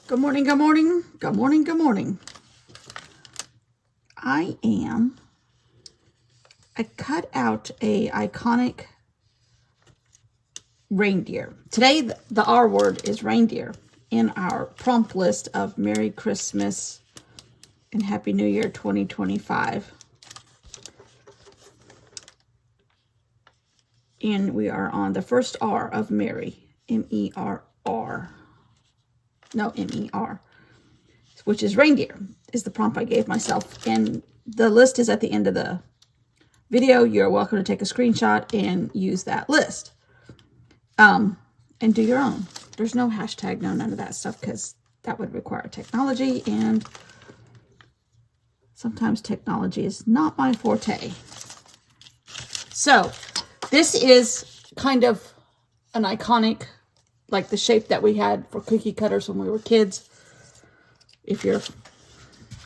Good morning, good morning, good morning, good morning. I cut out a iconic reindeer. Today, the R word is reindeer in our prompt list of Merry Christmas and Happy New Year 2025. And we are on the first R of Merry, M-E-R-R. No, M-E-R, which is reindeer, is the prompt I gave myself. And the list is at the end of the video. You're welcome to take a screenshot and use that list. And do your own. There's no hashtag, no none of that stuff, because that would require technology, and sometimes technology is not my forte. So this is kind of an iconic, like the shape that we had for cookie cutters when we were kids. If you're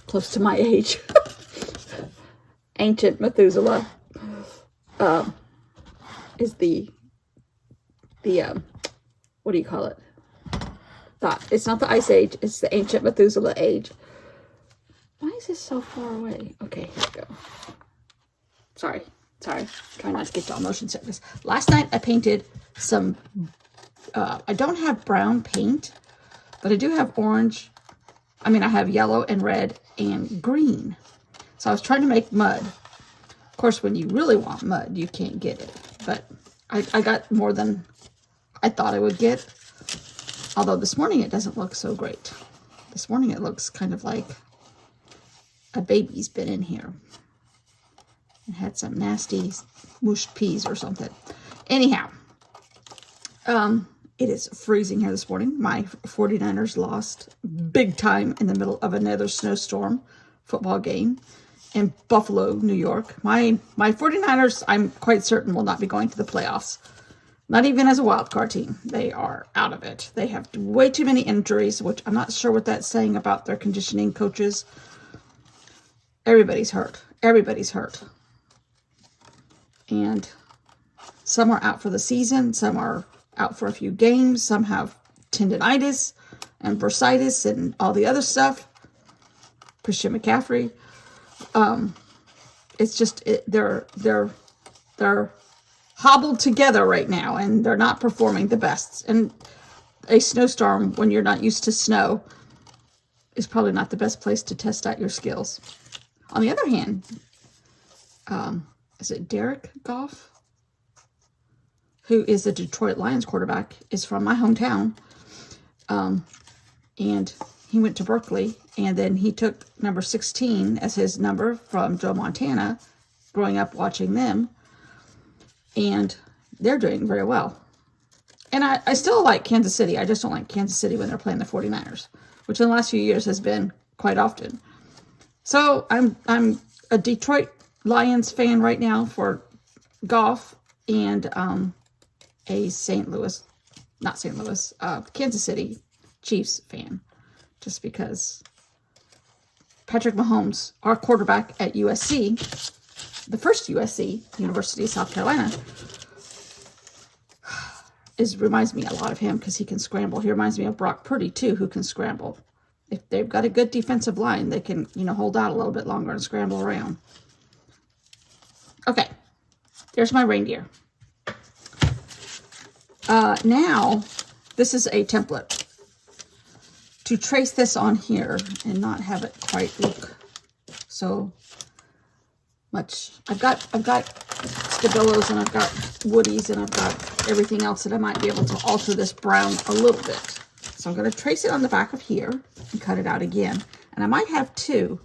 close to my age, ancient Methuselah is the what do you call it? It's not the Ice Age, it's the ancient Methuselah age. Why is this so far away? Okay, here we go. Sorry. Try not to get to all motion sickness. Last night I painted some, I don't have brown paint, but I do have orange. I have yellow and red and green. So I was trying to make mud. Of course, when you really want mud, you can't get it. But I got more than I thought I would get. Although this morning it doesn't look so great. This morning it looks kind of like a baby's been in here and had some nasty mushed peas or something. Anyhow, it is freezing here this morning. My 49ers lost big time in the middle of another snowstorm football game in Buffalo, New York. My 49ers, I'm quite certain, will not be going to the playoffs. Not even as a wild card team. They are out of it. They have way too many injuries, which I'm not sure what that's saying about their conditioning coaches. Everybody's hurt. Everybody's hurt. And some are out for the season. Some are out for a few games. Some have tendonitis and bursitis and all the other stuff. Christian McCaffrey. It's just they're hobbled together right now, and they're not performing the best. And a snowstorm, when you're not used to snow, is probably not the best place to test out your skills. On the other hand, is it Derek Goff, who is the Detroit Lions quarterback, is from my hometown. And he went to Berkeley, and then he took number 16 as his number from Joe Montana, growing up watching them. And they're doing very well. And I still like Kansas City. I just don't like Kansas City when they're playing the 49ers, which in the last few years has been quite often. So I'm a Detroit Lions fan right now for Goff, and a Kansas City Chiefs fan, just because Patrick Mahomes, our quarterback at USC, the first USC, University of South Carolina, reminds me a lot of him because he can scramble. He reminds me of Brock Purdy too, who can scramble. If they've got a good defensive line, they can, hold out a little bit longer and scramble around. Okay, there's my reindeer. Now, this is a template to trace this on here and not have it quite look so much. I've got Stabilos, and I've got Woodies, and I've got everything else that I might be able to alter this brown a little bit. So I'm going to trace it on the back of here and cut it out again. And I might have two.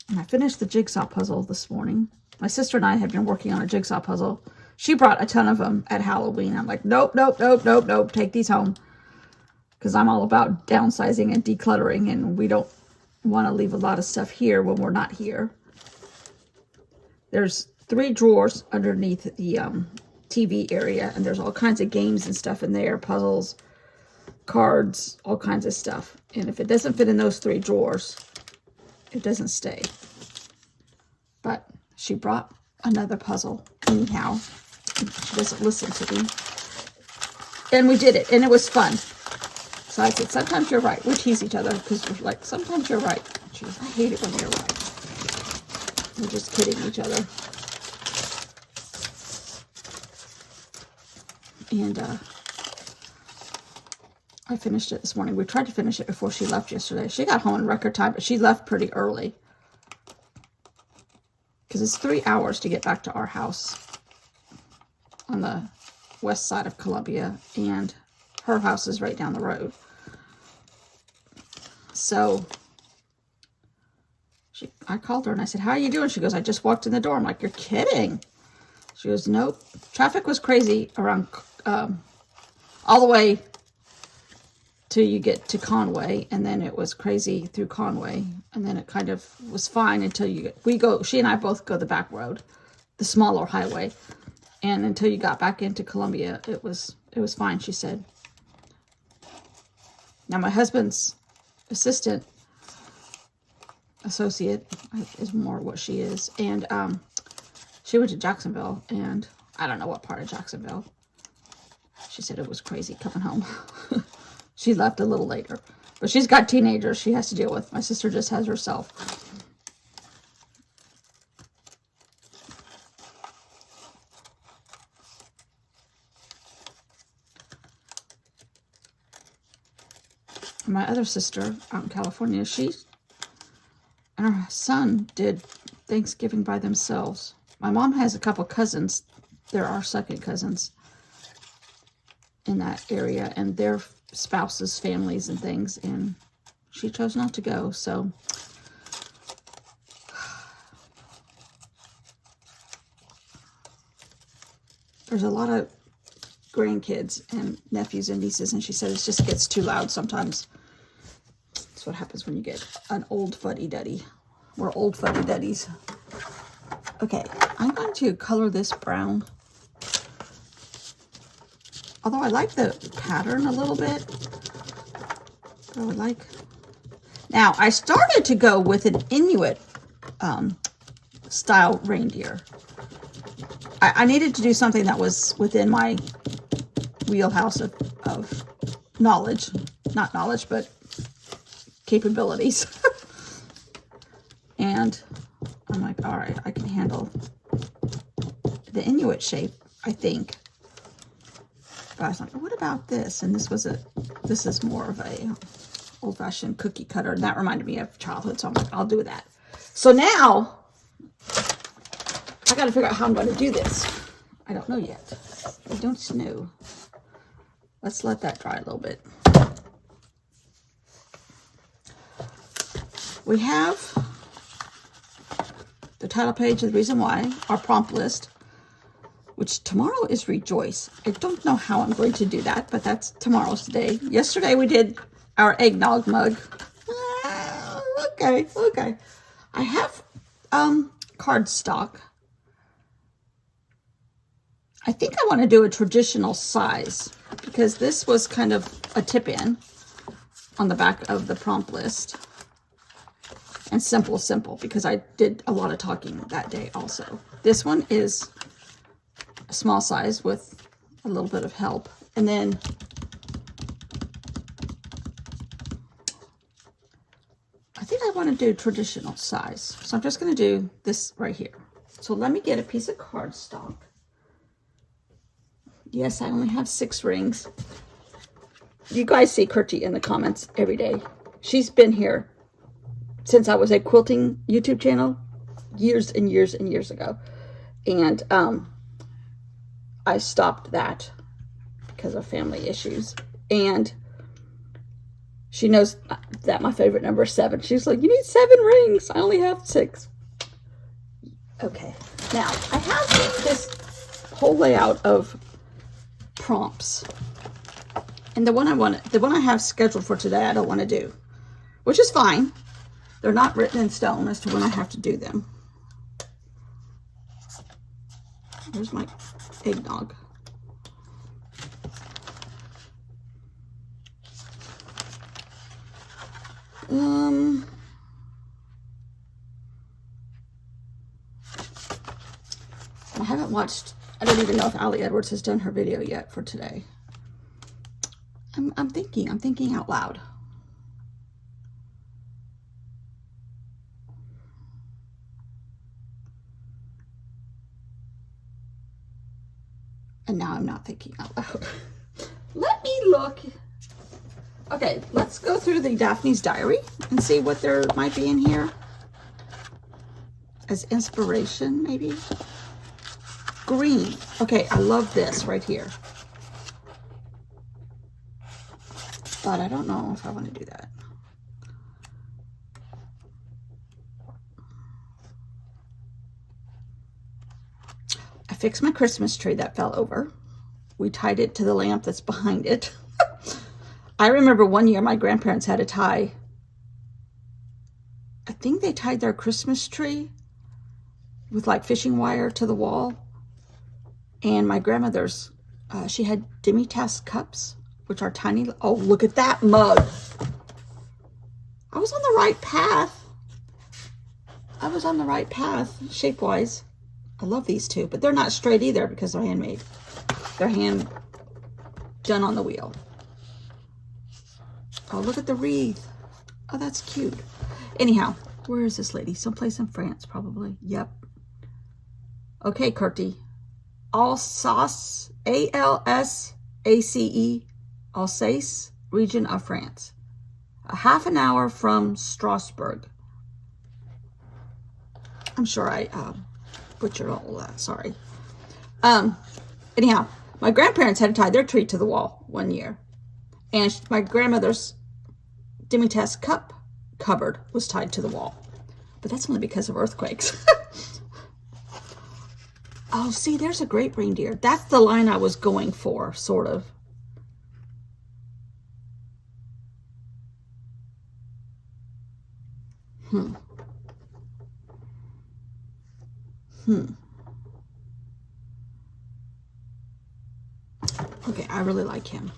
And I finished the jigsaw puzzle this morning. My sister and I had been working on a jigsaw puzzle. She brought a ton of them at Halloween. I'm like, nope, take these home. Because I'm all about downsizing and decluttering, and we don't want to leave a lot of stuff here when we're not here. There's 3 drawers underneath the TV area, and there's all kinds of games and stuff in there, puzzles, cards, all kinds of stuff. And if it doesn't fit in those 3 drawers, it doesn't stay. But she brought another puzzle, anyhow. She doesn't listen to me. And we did it, and it was fun. So I said, sometimes you're right. We tease each other because we're like, sometimes you're right. She goes, I hate it when you're right. We're just kidding each other. And I finished it this morning. We tried to finish it before she left yesterday. She got home in record time, but she left pretty early. Because it's 3 hours to get back to our house on the west side of Columbia. And her house is right down the road. So I called her and I said, how are you doing? She goes, I just walked in the door. I'm like, you're kidding. She goes, nope. Traffic was crazy around all the way till you get to Conway, and then it was crazy through Conway, and then it kind of was fine until she and I both go the back road, the smaller highway, and until you got back into Columbia, it was fine, she said. Now my husband's associate is more what she is, and she went to Jacksonville, and I don't know what part of Jacksonville. She said it was crazy coming home. She left a little later, but she's got teenagers she has to deal with. My sister just has herself. My other sister out in California, she and her son did Thanksgiving by themselves. My mom has a couple cousins. There are second cousins in that area, and their spouses, families, and things, and she chose not to go. So there's a lot of grandkids and nephews and nieces, and she said it just gets too loud sometimes. That's what happens when you get an old fuddy-duddy. We're old fuddy-duddies. Okay, I'm going to color this brown. Although I like the pattern a little bit. I would like. Now, I started to go with an Inuit style reindeer. I needed to do something that was within my wheelhouse of knowledge. Not knowledge, but capabilities. And I'm like, all right, I can handle the Inuit shape, I think. But I was like, what about this? And this is more of a old-fashioned cookie cutter. And that reminded me of childhood. So I'm like, I'll do that. So now I got to figure out how I'm going to do this. I don't know yet. I don't know. Let's let that dry a little bit. We have the title page of The Reason Why, our prompt list, which tomorrow is Rejoice. I don't know how I'm going to do that, but that's tomorrow's day. Yesterday we did our eggnog mug. Okay. I have cardstock. I think I want to do a traditional size because this was kind of a tip-in on the back of the prompt list. And simple, because I did a lot of talking that day also. This one is a small size with a little bit of help. And then I think I want to do traditional size. So I'm just going to do this right here. So let me get a piece of cardstock. Yes, I only have 6 rings. You guys see Kirti in the comments every day. She's been here since I was a quilting YouTube channel years and years and years ago. And I stopped that because of family issues. And she knows that my favorite number is 7. She's like, you need 7 rings. I only have 6. Okay. Now, I have this whole layout of prompts. And the one I have scheduled for today, I don't want to do, which is fine. They're not written in stone as to when I have to do them. There's my eggnog. I haven't watched, I don't even know if Ali Edwards has done her video yet for today. I'm thinking out loud. And now I'm not thinking out loud. Let me look. Okay, let's go through the Daphne's Diary and see what there might be in here as inspiration, maybe. Green. Okay, I love this right here. But I don't know if I want to do that. I fixed my Christmas tree that fell over. We tied it to the lamp that's behind it. I remember one year my grandparents had to tie, I think they tied their Christmas tree with like fishing wire to the wall. And my grandmother's, she had demi-tasse cups, which are tiny. Oh, look at that mug. I was on the right path. I was on the right path, shape-wise. I love these two, but they're not straight either because they're handmade. They're hand done on the wheel. Oh, look at the wreath. Oh, that's cute. Anyhow, where is this lady? Someplace in France, probably. Yep. Okay, Curti. Alsace, A-L-S-A-C-E, Alsace, region of France. A half an hour from Strasbourg. I'm sure I butchered all that. Sorry. Anyhow, my grandparents had to tie their tree to the wall one year. And my grandmother's demi-tasse cup cupboard was tied to the wall. But that's only because of earthquakes. Oh, see, there's a great reindeer. That's the line I was going for, sort of. Okay, I really like him.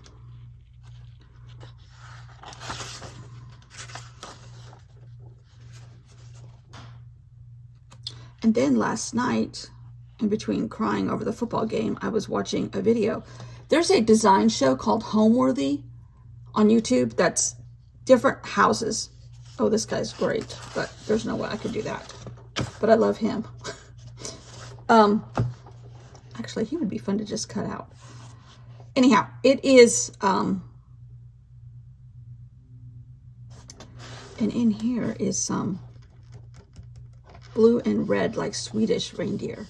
And then last night, in between crying over the football game, I was watching a video. There's a design show called Homeworthy on YouTube that's different houses. Oh, this guy's great, but there's no way I could do that. But I love him. Actually, he would be fun to just cut out. Anyhow, it is, and in here is some blue and red, like Swedish reindeer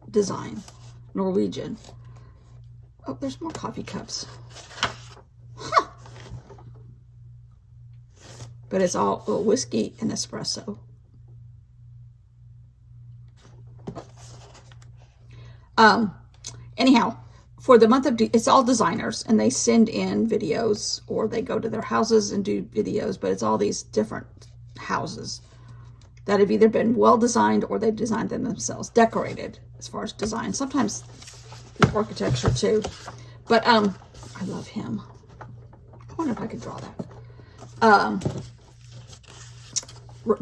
design, Norwegian. Oh, there's more coffee cups. Huh. But it's all whiskey and espresso. Anyhow, for the month of, it's all designers, and they send in videos, or they go to their houses and do videos, but it's all these different houses that have either been well designed or they've designed them themselves, decorated as far as design. Sometimes the architecture too. But I love him. I wonder if I could draw that.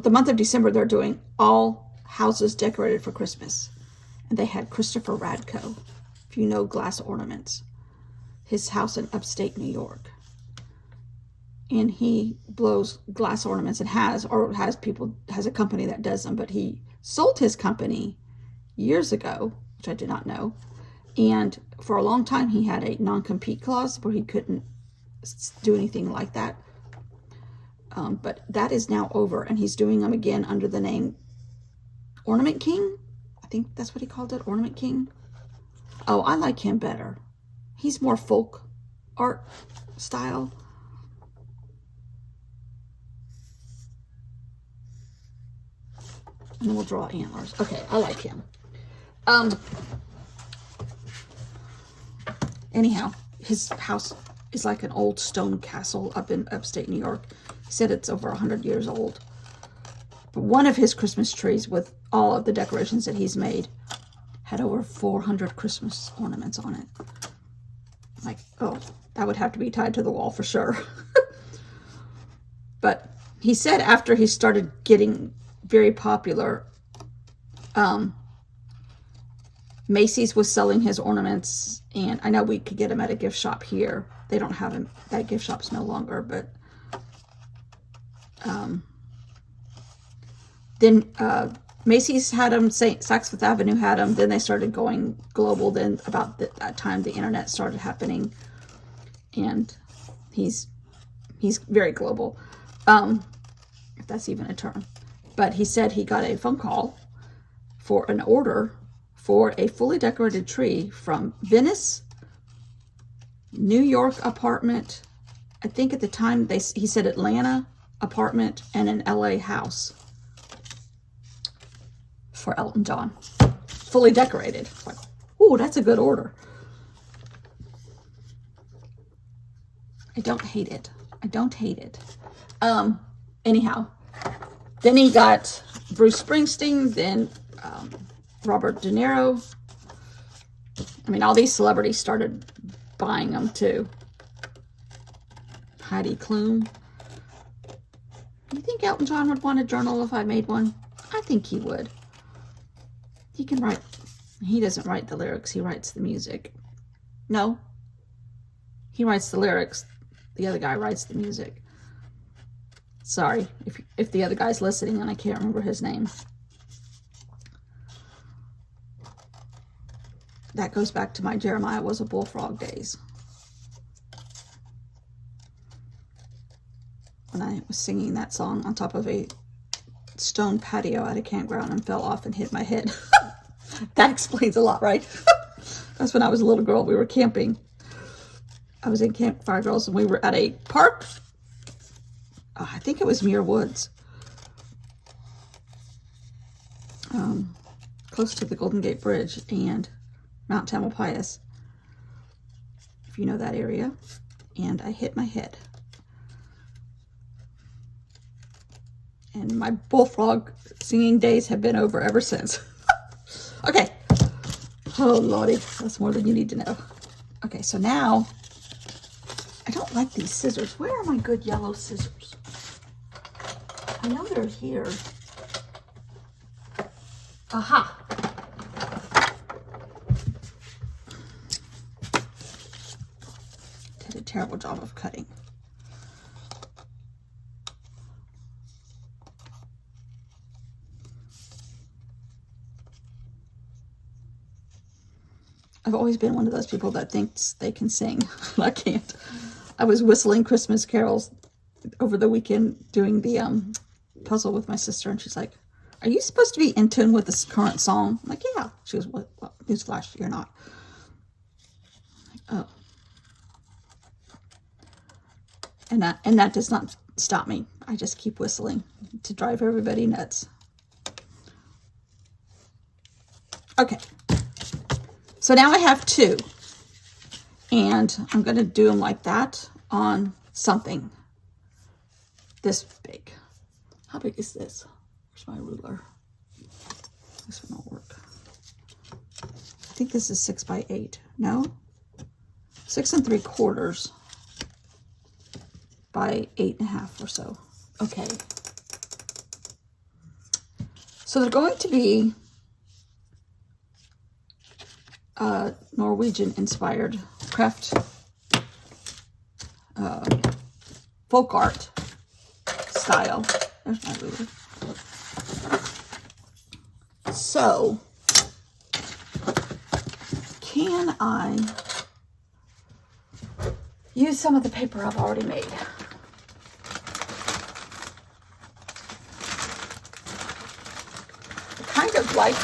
The month of December, they're doing all houses decorated for Christmas. And they had Christopher Radko, if you know glass ornaments, his house in upstate New York. And he blows glass ornaments and has a company that does them, but he sold his company years ago, which I did not know. And for a long time, he had a non-compete clause where he couldn't do anything like that. But that is now over, and he's doing them again under the name Ornament King. I think that's what he called it, Ornament King. Oh, I like him better. He's more folk art style. And then we'll draw antlers. Okay, I like him. Anyhow, his house is like an old stone castle up in upstate New York. He said it's over 100 years old. But one of his Christmas trees, with all of the decorations that he's made, had over 400 Christmas ornaments on it. Like, oh, that would have to be tied to the wall for sure. But he said after he started getting very popular, Macy's was selling his ornaments, and I know we could get them at a gift shop here. They don't have them. That gift shop's no longer, but then Macy's had them, Saks Fifth Avenue had them, then they started going global. Then about that time, the internet started happening, and he's very global, if that's even a term. But he said he got a phone call for an order for a fully decorated tree from Venice, New York apartment, I think at the time he said Atlanta apartment, and an LA house for Elton John, fully decorated. Like, ooh, that's a good order. I don't hate it. I don't hate it. Anyhow, then he got Bruce Springsteen, then Robert De Niro. I mean, all these celebrities started buying them too. Heidi Klum. You think Elton John would want a journal if I made one? I think he would. He can write. He doesn't write the lyrics. He writes the music. No. He writes the lyrics. The other guy writes the music. Sorry if the other guy's listening and I can't remember his name. That goes back to my Jeremiah Was a Bullfrog days, when I was singing that song on top of a stone patio at a campground and fell off and hit my head. That explains a lot, right? That's when I was a little girl. We were camping. I was in Camp Fire Girls, and we were at a park. I think it was Muir Woods. Close to the Golden Gate Bridge and Mount Tamalpais, if you know that area. And I hit my head. And my bullfrog singing days have been over ever since. Okay. Oh, Lordy. That's more than you need to know. Okay, so now, I don't like these scissors. Where are my good yellow scissors? I know they're here. Aha. Did a terrible job of cutting. I've always been one of those people that thinks they can sing. I can't. I was whistling Christmas carols over the weekend doing the puzzle with my sister, and she's like, "Are you supposed to be in tune with this current song?" I'm like, "Yeah." She goes, "What? Well, newsflash, you're not." I'm like, oh. And that does not stop me. I just keep whistling to drive everybody nuts. Okay. So now I have two, and I'm going to do them like that on something this big. How big is this? Where's my ruler? This one won't work. I think this is 6 by 8. No? 6 3/4 by 8.5 or so. Okay. So they're going to be Norwegian inspired craft folk art style. There's my ruler. So can I use some of the paper I've already made? I kind of like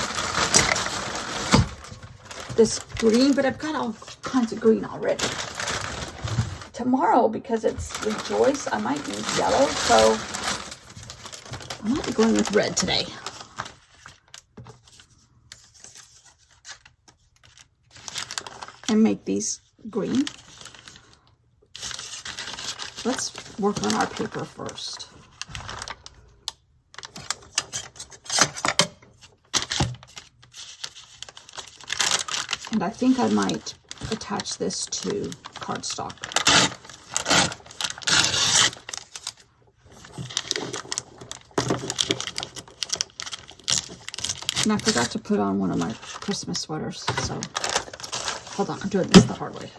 this green, but I've got all kinds of green already. Tomorrow, because it's Rejoice, I might use yellow, so I might be going with red today. And make these green. Let's work on our paper first. And I think I might attach this to cardstock. And I forgot to put on one of my Christmas sweaters, so hold on, I'm doing this the hard way.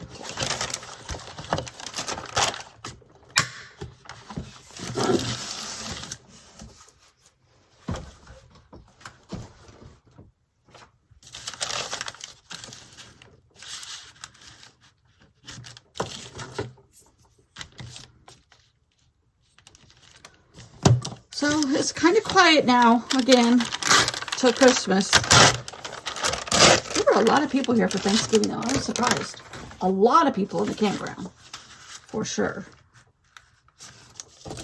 So it's kind of quiet now, again, till Christmas. There were a lot of people here for Thanksgiving, though. I was surprised. A lot of people in the campground, for sure.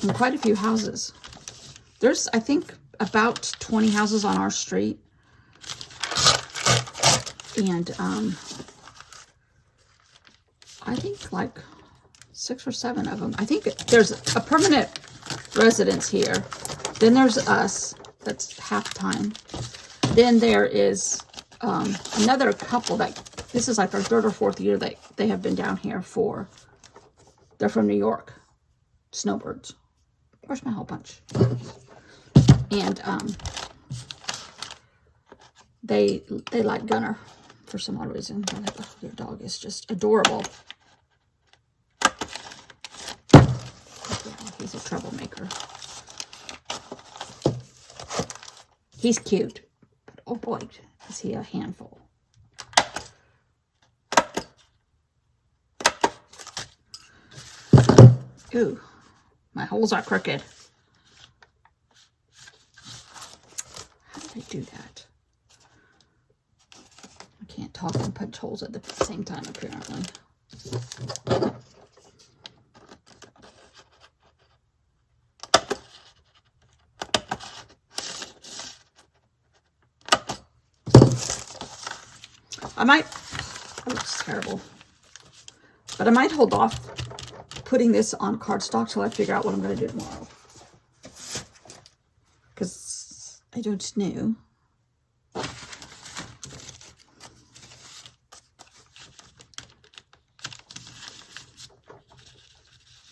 And quite a few houses. There's, I think, about 20 houses on our street. And I think like 6 or 7 of them. I think there's a permanent residence here. Then there's us. That's half time. Then there is another couple that, this is like their 3rd or 4th year that they have been down here for. They're from New York. Snowbirds. Where's my whole bunch? And they like Gunner for some odd reason. Their dog is just adorable. Yeah, he's a troublemaker. He's cute, but oh boy, is he a handful. Ooh, my holes are crooked. How did I do that? I can't talk and punch holes at the same time, apparently. I might, that looks terrible, but I might hold off putting this on cardstock till I figure out what I'm going to do tomorrow. Because I don't know.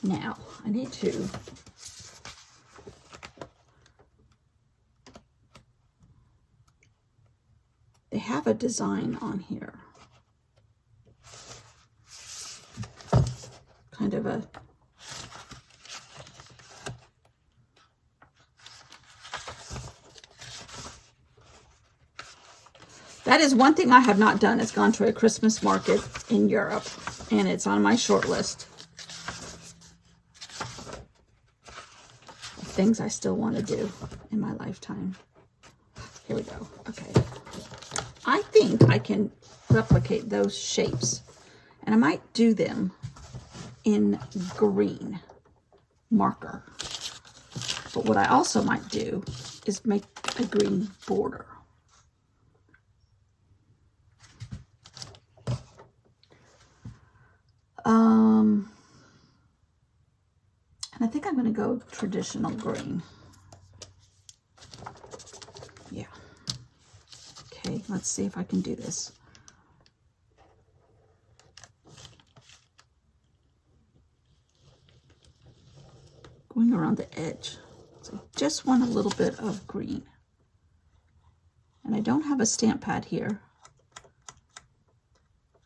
Now, I need to they have a design on here. Kind of a that is one thing I have not done, is gone to a Christmas market in Europe, and it's on my short list of things I still want to do in my lifetime. Here we go. Okay. I think I can replicate those shapes, and I might do them in green marker. But what I also might do is make a green border. And I think I'm going to go traditional green. Yeah. Okay, let's see if I can do this. Going around the edge. So I just want a little bit of green. And I don't have a stamp pad here.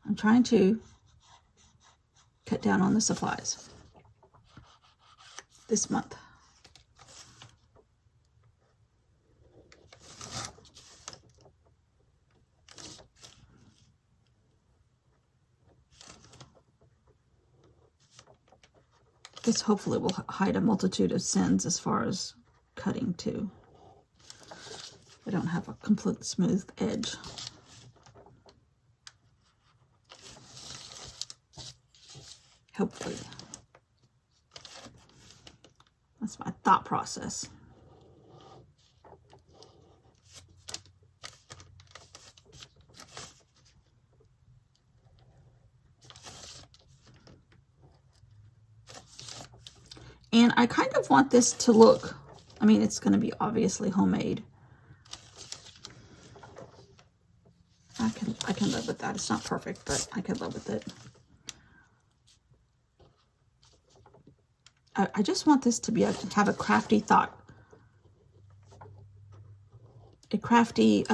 I'm trying to cut down on the supplies this month. This hopefully will hide a multitude of sins as far as cutting too. I don't have a complete smooth edge. Hopefully. That's my thought process. And I kind of want this to look, I mean, it's going to be obviously homemade. I can live with that. It's not perfect, but I can live with it. I just want this to be have a crafty thought. crafty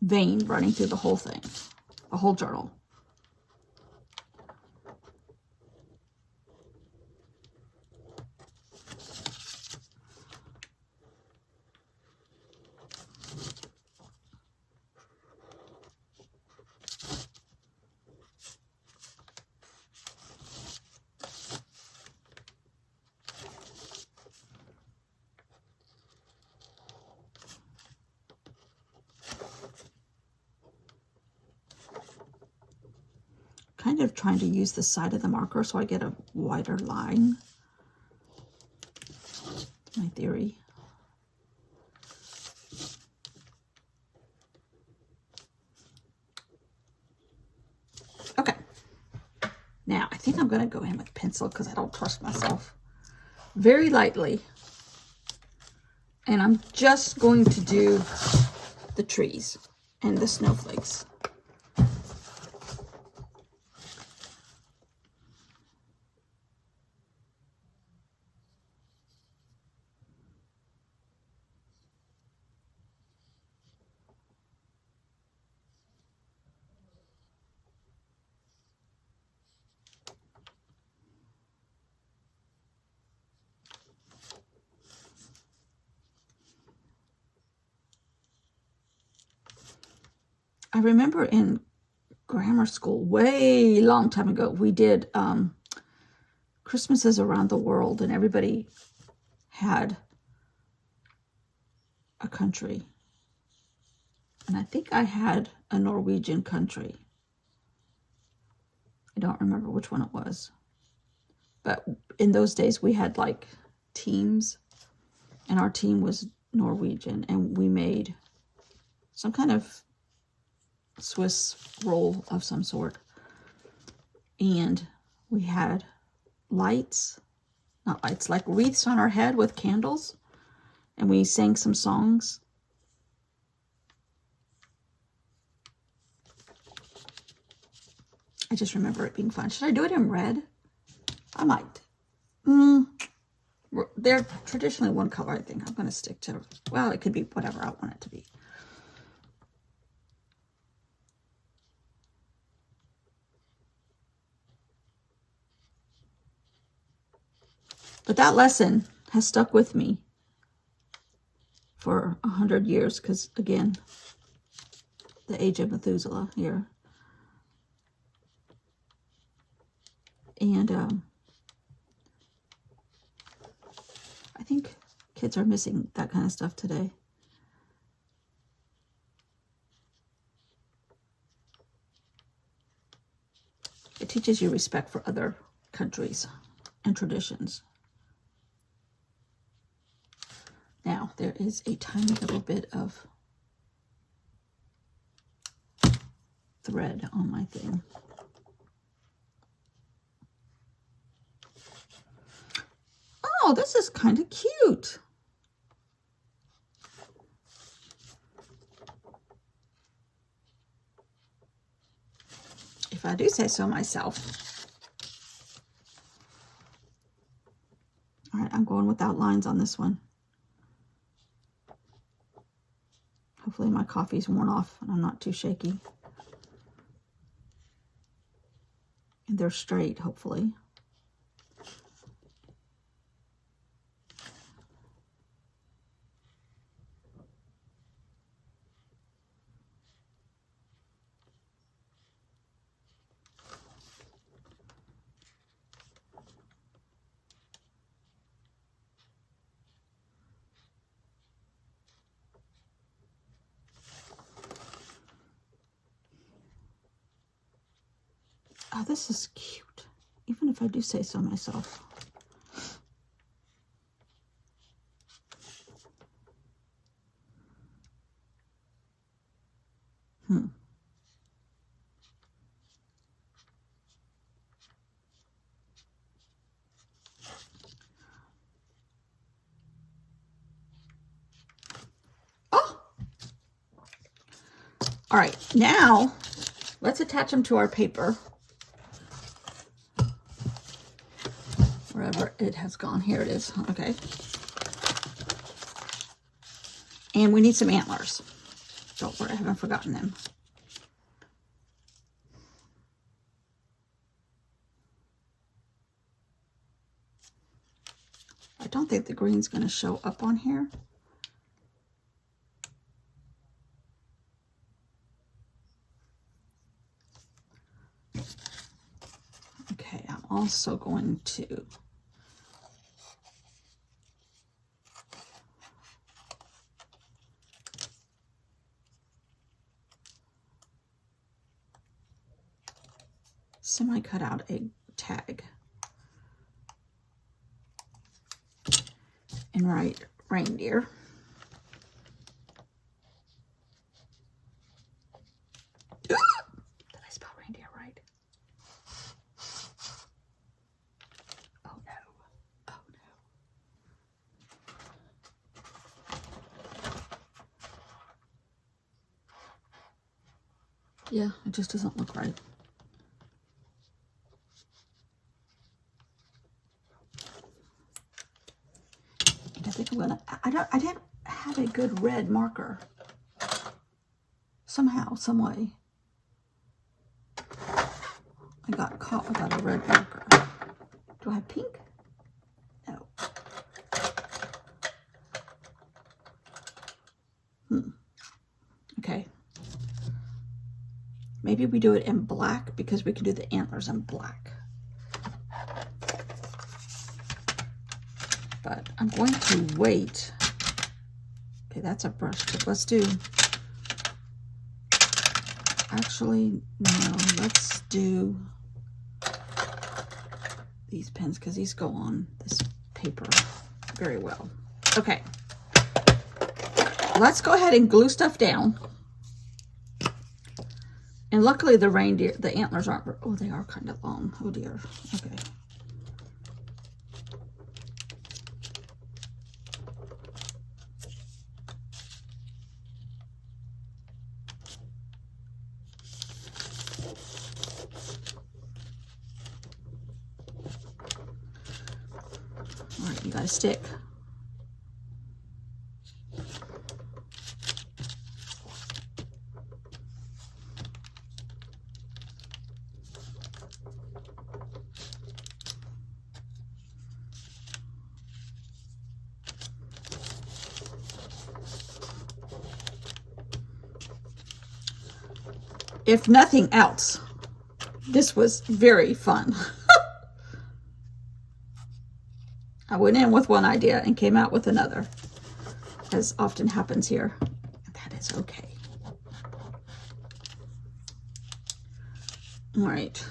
vein running through the whole thing, the whole journal. Kind of trying to use the side of the marker so I get a wider line. My theory. Okay. Now, I think I'm going to go in with pencil because I don't trust myself. Very lightly. And I'm just going to do the trees and the snowflakes. I remember in grammar school, way long time ago, we did Christmases around the world, and everybody had a country. And I think I had a Norwegian country. I don't remember which one it was. But in those days, we had like teams, and our team was Norwegian, and we made some kind of Swiss roll of some sort. And we had lights, not lights, like wreaths on our head with candles. And we sang some songs. I just remember it being fun. Should I do it in red? I might. They're traditionally one color, I think. I'm going to stick to, well, it could be whatever I want it to be. But that lesson has stuck with me for 100 years because, again, the age of Methuselah here. And I think kids are missing that kind of stuff today. It teaches you respect for other countries and traditions. Now, there is a tiny little bit of thread on my thing. Oh, this is kind of cute. If I do say so myself. All right, I'm going without lines on this one. Hopefully my coffee's worn off and I'm not too shaky. And they're straight, hopefully. Oh, this is cute, even if I do say so myself. Oh! All right, now let's attach them to our paper. Wherever it has gone. Here it is. Okay. And we need some antlers. Don't worry, I haven't forgotten them. I don't think the green's going to show up on here. Okay, I'm also going to semi-cut out a tag and write reindeer. Did I spell reindeer right? Oh no. Oh no. Yeah, it just doesn't look right. I think I'm gonna, I didn't have a good red marker. Somehow, some way. I got caught without a red marker. Do I have pink? No. Okay. Maybe we do it in black because we can do the antlers in black. But I'm going to wait. Okay, that's a brush tip. Let's do, actually, no, let's do these pens because these go on this paper very well. Okay, let's go ahead and glue stuff down. And luckily the reindeer, the antlers aren't, oh, they are kind of long. Oh dear. Okay. All right, you got a stick. If nothing else, this was very fun. I went in with one idea and came out with another, as often happens here. That is okay. All right.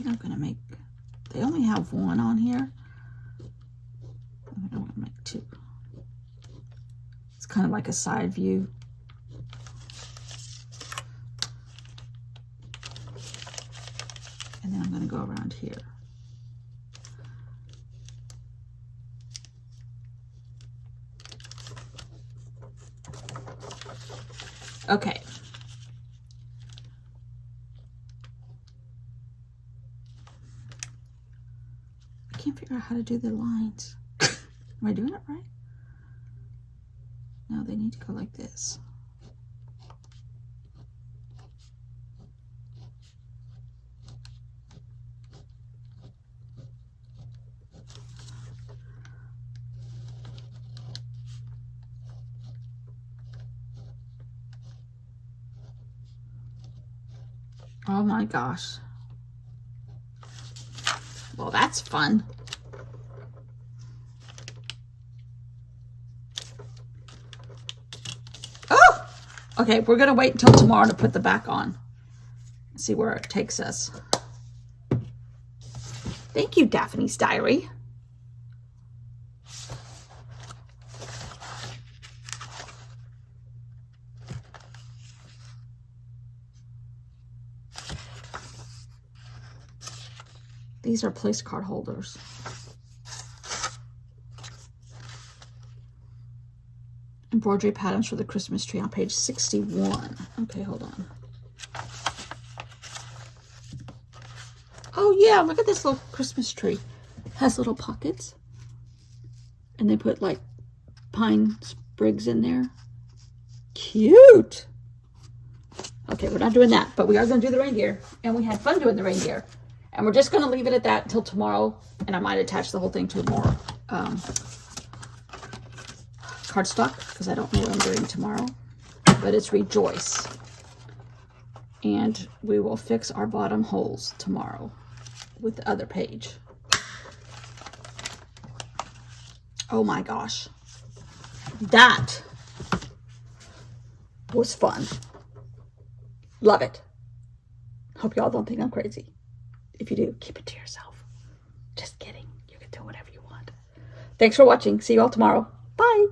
I'm going to make, they only have one on here. I don't want to make two. It's kind of like a side view. And then I'm going to go around here. Okay. I can't figure out how to do the lines. Am I doing it right? No, they need to go like this. Oh my gosh. Well, that's fun. Oh! Okay, we're going to wait until tomorrow to put the back on. See where it takes us. Thank you, Daphne's Diary. These are place card holders. Embroidery patterns for the Christmas tree on page 61. Okay, hold on. Oh yeah, look at this little Christmas tree. Has little pockets. And they put like pine sprigs in there. Cute. Okay, we're not doing that, but we are going to do the reindeer. And we had fun doing the reindeer. And we're just going to leave it at that until tomorrow. And I might attach the whole thing to more cardstock, because I don't know what I'm doing tomorrow. But it's Rejoice. And we will fix our bottom holes tomorrow with the other page. Oh my gosh. That was fun. Love it. Hope y'all don't think I'm crazy. If you do, keep it to yourself. Just kidding. You can do whatever you want. Thanks for watching. See you all tomorrow. Bye.